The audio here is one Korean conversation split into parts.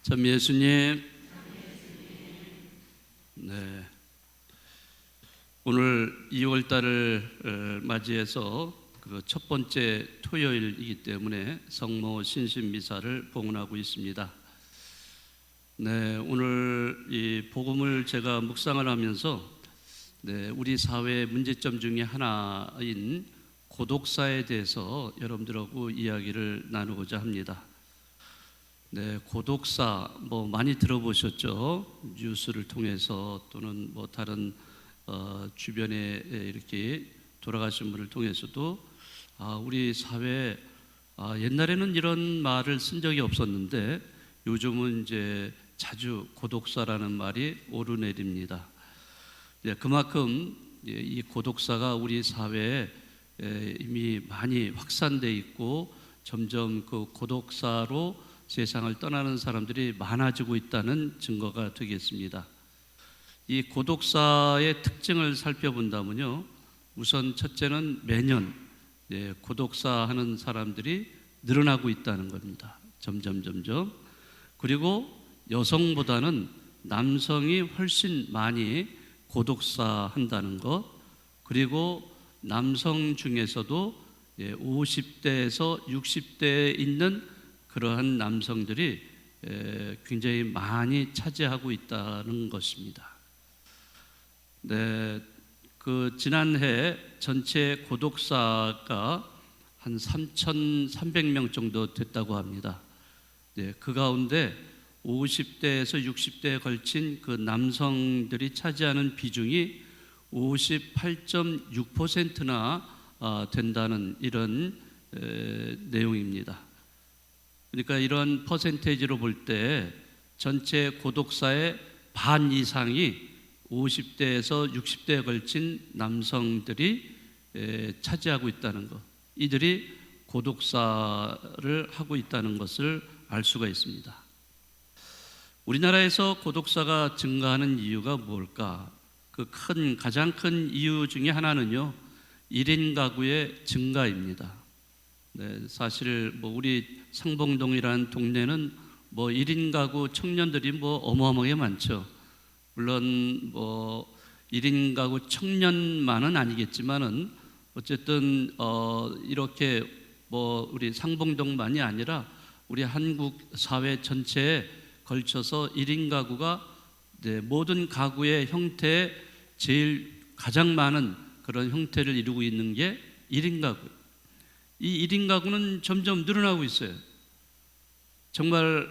참 예수님, 네, 오늘 2월 달을 맞이해서 그 첫 번째 토요일이기 때문에 성모 신신 미사를 봉헌하고 있습니다. 네, 오늘 이 복음을 제가 묵상을 하면서 우리 사회의 문제점 중에 하나인 고독사에 대해서 여러분들하고 이야기를 나누고자 합니다. 고독사 많이 들어보셨죠? 뉴스를 통해서 또는 다른 주변에 이렇게 돌아가신 분을 통해서도 우리 사회에 옛날에는 이런 말을 쓴 적이 없었는데 요즘은 이제 자주 고독사라는 말이 오르내립니다. 그만큼 이 고독사가 우리 사회에 이미 많이 확산돼 있고 점점 그 고독사로 세상을 떠나는 사람들이 많아지고 있다는 증거가 되겠습니다. 이 고독사의 특징을 살펴본다면요, 우선 첫째는 매년 고독사하는 사람들이 늘어나고 있다는 겁니다. 점점. 그리고 여성보다는 남성이 훨씬 많이 고독사한다는 것, 그리고 남성 중에서도 50대에서 60대에 있는 그러한 남성들이 굉장히 많이 차지하고 있다는 것입니다. 그 지난해 전체 고독사가 한 3,300명 정도 됐다고 합니다. 그 가운데 50대에서 60대에 걸친 그 남성들이 차지하는 비중이 58.6%나 된다는 이런 내용입니다. 그러니까 이런 퍼센테이지로 볼 때 전체 고독사의 반 이상이 50대에서 60대에 걸친 남성들이 차지하고 있다는 것, 이들이 고독사를 하고 있다는 것을 알 수가 있습니다. 우리나라에서 고독사가 증가하는 이유가 뭘까? 가장 큰 이유 중에 하나는요, 1인 가구의 증가입니다. 사실 우리 상봉동이라는 동네는 1인 가구 청년들이 어마어마하게 많죠. 물론 1인 가구 청년만은 아니겠지만은 어쨌든 이렇게 우리 상봉동만이 아니라 우리 한국 사회 전체에 걸쳐서 1인 가구가 모든 가구의 형태에 가장 많은 그런 형태를 이루고 있는 게 1인 가구. 이 1인 가구는 점점 늘어나고 있어요. 정말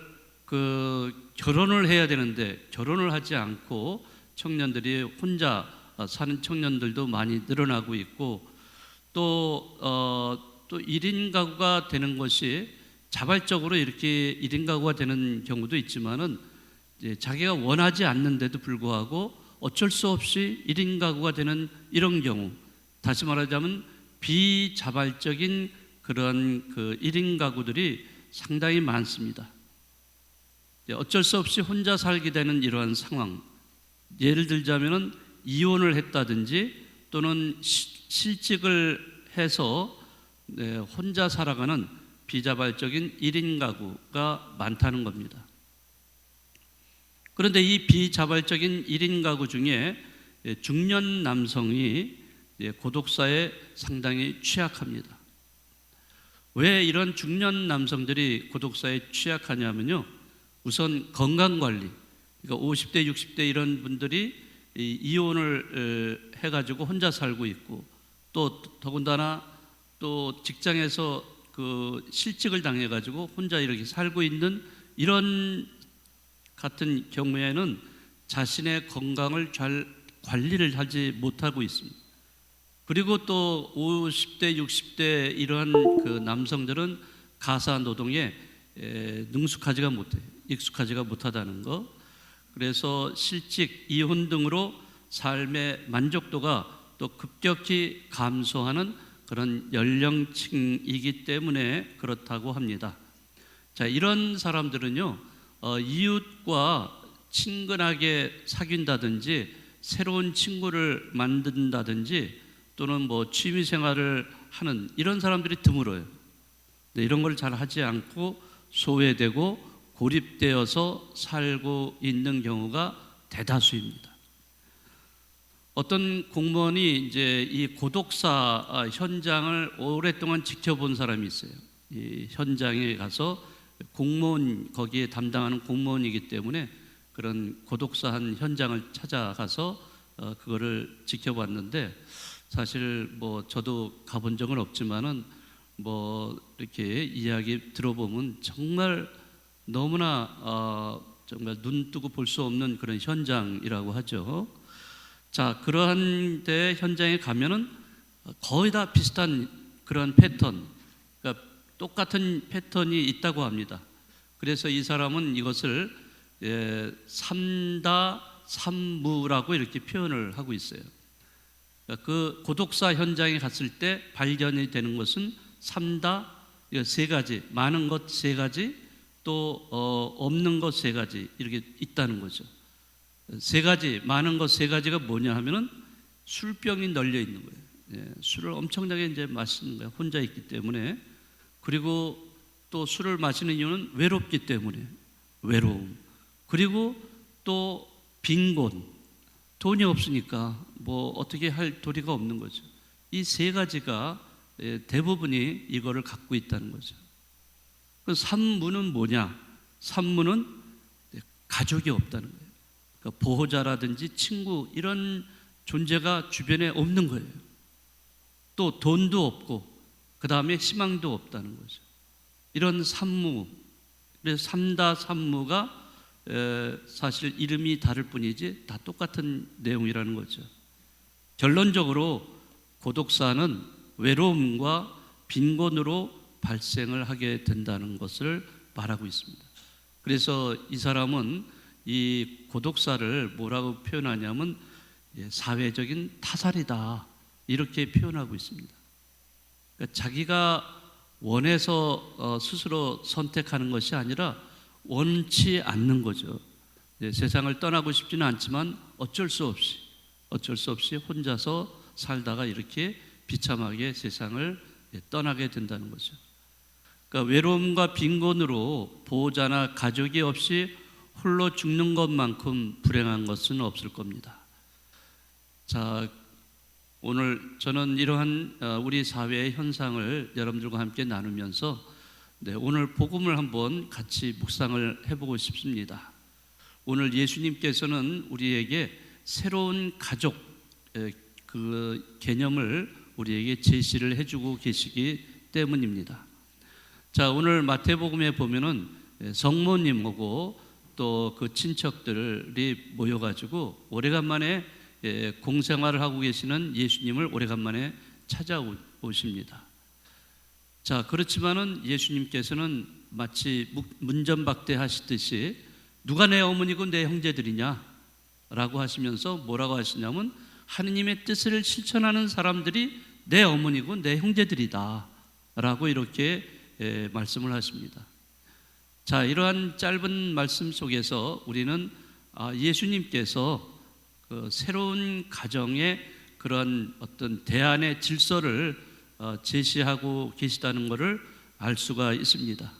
결혼을 해야 되는데 결혼을 하지 않고 청년들이 혼자 사는 청년들도 많이 늘어나고 있고, 또 1인 가구가 되는 것이 자발적으로 이렇게 1인 가구가 되는 경우도 있지만은 자기가 원하지 않는데도 불구하고 어쩔 수 없이 1인 가구가 되는 이런 경우, 다시 말하자면 비자발적인 그런 1인 가구들이 상당히 많습니다. 어쩔 수 없이 혼자 살게 되는 이러한 상황, 예를 들자면은 이혼을 했다든지 또는 실직을 해서 혼자 살아가는 비자발적인 1인 가구가 많다는 겁니다. 그런데 이 비자발적인 1인 가구 중에 중년 남성이 고독사에 상당히 취약합니다. 왜 이런 중년 남성들이 고독사에 취약하냐면요, 우선 건강관리, 그러니까 50대, 60대 이런 분들이 이혼을 해가지고 혼자 살고 있고, 또 더군다나 또 직장에서 실직을 당해가지고 혼자 이렇게 살고 있는 이런 같은 경우에는 자신의 건강을 잘 관리를 하지 못하고 있습니다. 그리고 또 50대, 60대 이러한 남성들은 가사 노동에 능숙하지가 못해요. 익숙하지가 못하다는 거. 그래서 실직, 이혼 등으로 삶의 만족도가 또 급격히 감소하는 그런 연령층이기 때문에 그렇다고 합니다. 자, 이런 사람들은요, 이웃과 친근하게 사귄다든지 새로운 친구를 만든다든지 또는 취미 생활을 하는 이런 사람들이 드물어요. 이런 걸 잘 하지 않고 소외되고 고립되어서 살고 있는 경우가 대다수입니다. 어떤 공무원이 이제 이 고독사 현장을 오랫동안 지켜본 사람이 있어요. 이 현장에 가서 공무원, 거기에 담당하는 공무원이기 때문에 그런 고독사한 현장을 찾아가서 그거를 지켜봤는데, 사실 뭐 저도 가본 적은 없지만은 뭐 이렇게 이야기 들어보면 정말 너무나 정말 눈 뜨고 볼 수 없는 그런 현장이라고 하죠. 자, 그러한 데 현장에 가면은 거의 다 비슷한 그런 패턴, 그러니까 똑같은 패턴이 있다고 합니다. 그래서 이 사람은 이것을 삼다 삼무라고 이렇게 표현을 하고 있어요. 그러니까 그 고독사 현장에 갔을 때 발견이 되는 것은 삼다, 세 가지, 많은 것 세 가지, 또 없는 것 세 가지 이렇게 있다는 거죠. 세 가지, 많은 것 세 가지가 뭐냐 하면은 술병이 널려 있는 거예요. 술을 엄청나게 이제 마시는 거예요. 혼자 있기 때문에. 그리고 또 술을 마시는 이유는 외롭기 때문에, 외로움. 그리고 또 빈곤, 돈이 없으니까 뭐 어떻게 할 도리가 없는 거죠. 이 세 가지가 대부분이 이거를 갖고 있다는 거죠. 그 삼무는 뭐냐? 삼무는 가족이 없다는 거예요. 그러니까 보호자라든지 친구 이런 존재가 주변에 없는 거예요. 또 돈도 없고 그 다음에 희망도 없다는 거죠. 이런 삼무, 그래서 삼다 삼무가 사실 이름이 다를 뿐이지 다 똑같은 내용이라는 거죠. 결론적으로 고독사는 외로움과 빈곤으로 발생을 하게 된다는 것을 말하고 있습니다. 그래서 이 사람은 이 고독사를 뭐라고 표현하냐면 사회적인 타살이다 이렇게 표현하고 있습니다. 그러니까 자기가 원해서 스스로 선택하는 것이 아니라 원치 않는 거죠. 세상을 떠나고 싶지는 않지만 어쩔 수 없이 혼자서 살다가 이렇게 비참하게 세상을 떠나게 된다는 거죠. 그러니까 외로움과 빈곤으로 보호자나 가족이 없이 홀로 죽는 것만큼 불행한 것은 없을 겁니다. 자, 오늘 저는 이러한 우리 사회의 현상을 여러분들과 함께 나누면서 오늘 복음을 한번 같이 묵상을 해보고 싶습니다. 오늘 예수님께서는 우리에게 새로운 가족 그 개념을 우리에게 제시를 해주고 계시기 때문입니다. 자, 오늘 마태복음에 보면은 성모님하고 또 그 친척들이 모여가지고 오래간만에 공생활을 하고 계시는 예수님을 오래간만에 찾아오십니다. 자, 그렇지만은 예수님께서는 마치 문전박대하시듯이 누가 내 어머니고 내 형제들이냐 라고 하시면서 뭐라고 하시냐면 하느님의 뜻을 실천하는 사람들이 내 어머니고 내 형제들이다 라고 이렇게 말씀을 하십니다. 자, 이러한 짧은 말씀 속에서 우리는 예수님께서 그 새로운 가정의 그런 어떤 대안의 질서를 제시하고 계시다는 것을 알 수가 있습니다.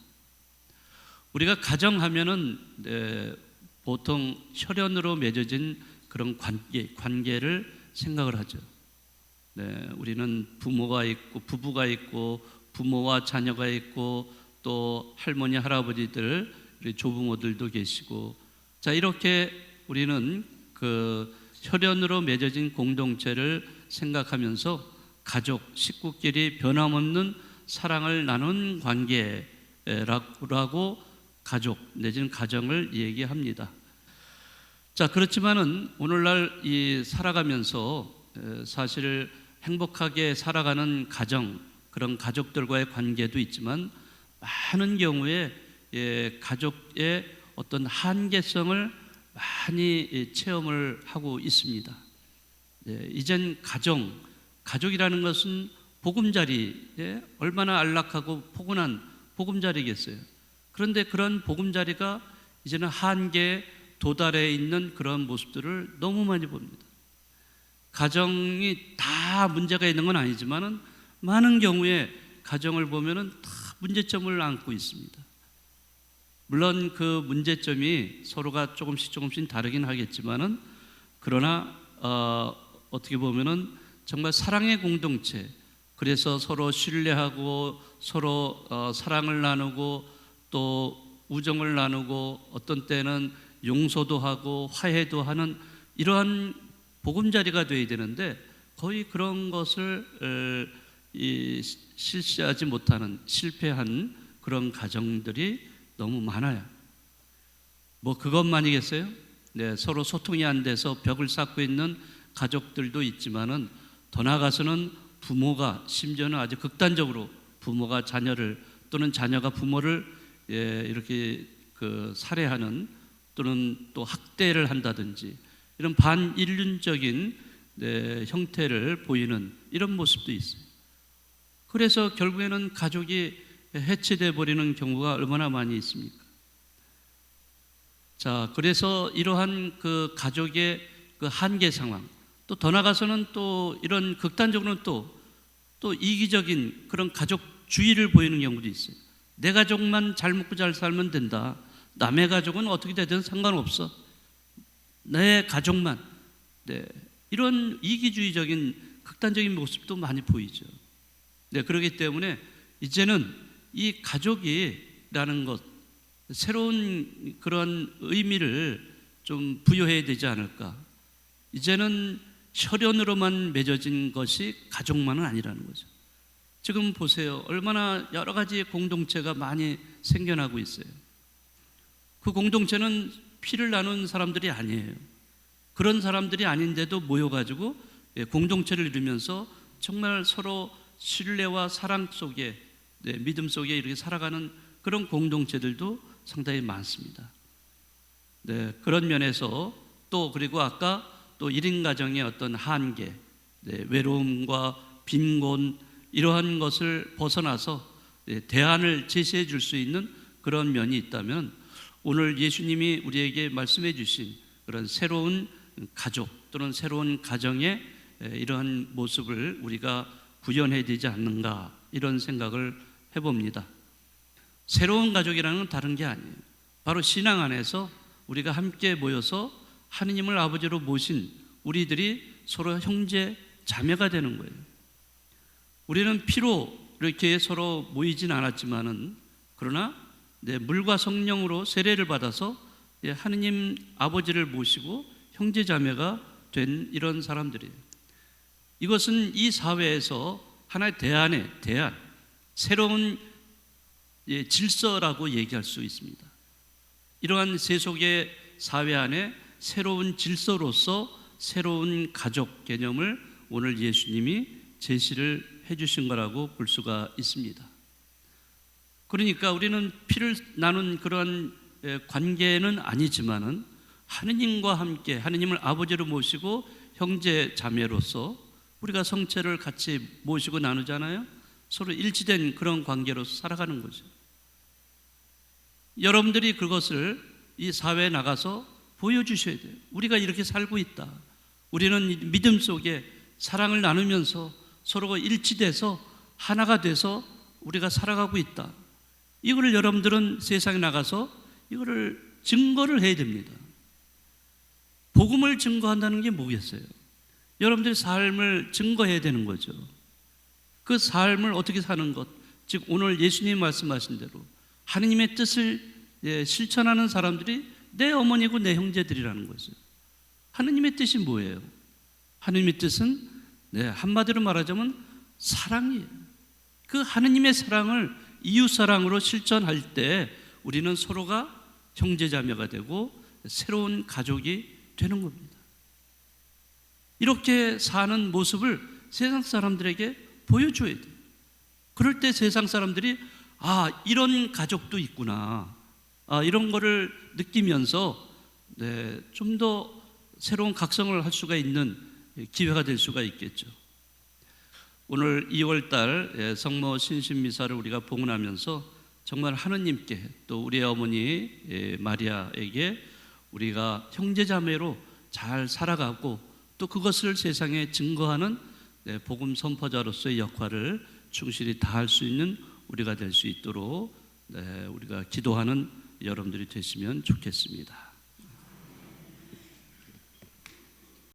우리가 가정하면은 보통 혈연으로 맺어진 그런 관계를 생각을 하죠. 우리는 부모가 있고 부부가 있고 부모와 자녀가 있고 또 할머니 할아버지들 우리 조부모들도 계시고, 자, 이렇게 우리는 그 혈연으로 맺어진 공동체를 생각하면서 가족, 식구끼리 변함없는 사랑을 나눈 관계라고 가족 내지는 가정을 얘기합니다. 자, 그렇지만은 오늘날 이 살아가면서 사실 행복하게 살아가는 가정, 그런 가족들과의 관계도 있지만 많은 경우에 가족의 어떤 한계성을 많이 체험을 하고 있습니다. 이젠 가족이라는 것은 보금자리, 얼마나 안락하고 포근한 보금자리겠어요. 그런데 그런 보금자리가 이제는 한계에 도달해 있는 그런 모습들을 너무 많이 봅니다. 가정이 다 문제가 있는 건 아니지만은 많은 경우에 가정을 보면은 다 문제점을 안고 있습니다. 물론 그 문제점이 서로가 조금씩 다르긴 하겠지만은 그러나 어떻게 보면은 정말 사랑의 공동체, 그래서 서로 신뢰하고 서로 사랑을 나누고 또 우정을 나누고 어떤 때는 용서도 하고 화해도 하는 이러한 보금자리가 되어야 되는데 거의 그런 것을 실시하지 못하는 실패한 그런 가정들이 너무 많아요. 뭐 그것만이겠어요? 네, 서로 소통이 안 돼서 벽을 쌓고 있는 가족들도 있지만은 더 나아가서는 부모가 심지어는 아주 극단적으로 부모가 자녀를 또는 자녀가 부모를 이렇게 살해하는 또는 또 학대를 한다든지 이런 반인륜적인 형태를 보이는 이런 모습도 있어요. 그래서 결국에는 가족이 해체돼 버리는 경우가 얼마나 많이 있습니까? 자, 그래서 이러한 그 가족의 그 한계 상황, 또 더 나가서는 또 이런 극단적으로는 또 이기적인 그런 가족주의를 보이는 경우도 있어요. 내 가족만 잘 먹고 잘 살면 된다. 남의 가족은 어떻게 되든 상관없어. 내 가족만. 네, 이런 이기주의적인 극단적인 모습도 많이 보이죠. 네, 그렇기 때문에 이제는 이 가족이라는 것, 새로운 그런 의미를 좀 부여해야 되지 않을까. 이제는 혈연으로만 맺어진 것이 가족만은 아니라는 거죠. 지금 보세요. 얼마나 여러 가지 공동체가 많이 생겨나고 있어요. 그 공동체는 피를 나눈 사람들이 아니에요. 그런 사람들이 아닌데도 모여가지고 공동체를 이루면서 정말 서로 신뢰와 사랑 속에 믿음 속에 이렇게 살아가는 그런 공동체들도 상당히 많습니다. 네, 그런 면에서 또 그리고 아까 또 1인 가정의 어떤 한계, 외로움과 빈곤 이러한 것을 벗어나서 대안을 제시해 줄 수 있는 그런 면이 있다면 오늘 예수님이 우리에게 말씀해 주신 그런 새로운 가족 또는 새로운 가정의 이러한 모습을 우리가 구현해야 되지 않는가 이런 생각을 해봅니다. 새로운 가족이라는 건 다른 게 아니에요. 바로 신앙 안에서 우리가 함께 모여서 하느님을 아버지로 모신 우리들이 서로 형제 자매가 되는 거예요. 우리는 피로 이렇게 서로 모이진 않았지만은 그러나 물과 성령으로 세례를 받아서 하느님 아버지를 모시고 형제 자매가 된 이런 사람들이에요. 이것은 이 사회에서 하나의 대안, 새로운 질서라고 얘기할 수 있습니다. 이러한 세속의 사회 안에 새로운 질서로서 새로운 가족 개념을 오늘 예수님이 제시를 해주신 거라고 볼 수가 있습니다. 그러니까 우리는 피를 나눈 그런 관계는 아니지만은 하느님과 함께 하느님을 아버지로 모시고 형제 자매로서 우리가 성체를 같이 모시고 나누잖아요. 서로 일치된 그런 관계로서 살아가는 거죠. 여러분들이 그것을 이 사회에 나가서 보여주셔야 돼요. 우리가 이렇게 살고 있다. 우리는 믿음 속에 사랑을 나누면서 서로가 일치돼서 하나가 돼서 우리가 살아가고 있다. 이거를 여러분들은 세상에 나가서 이거를 증거를 해야 됩니다. 복음을 증거한다는 게 뭐겠어요? 여러분들의 삶을 증거해야 되는 거죠. 그 삶을 어떻게 사는 것, 즉 오늘 예수님이 말씀하신 대로 하느님의 뜻을 실천하는 사람들이 내 어머니고 내 형제들이라는 거죠. 하느님의 뜻이 뭐예요? 하느님의 뜻은 한마디로 말하자면 사랑이에요. 그 하느님의 사랑을 이웃사랑으로 실천할 때 우리는 서로가 형제자매가 되고 새로운 가족이 되는 겁니다. 이렇게 사는 모습을 세상 사람들에게 보여줘야 돼요. 그럴 때 세상 사람들이 이런 가족도 있구나, 이런 거를 느끼면서 좀 더 새로운 각성을 할 수가 있는 기회가 될 수가 있겠죠. 오늘 2월달 성모 신신미사를 우리가 봉헌하면서 정말 하느님께 또 우리 어머니 마리아에게 우리가 형제자매로 잘 살아가고 또 그것을 세상에 증거하는 복음 선포자로서의 역할을 충실히 다할 수 있는 우리가 될 수 있도록 우리가 기도하는 여러분들이 되시면 좋겠습니다.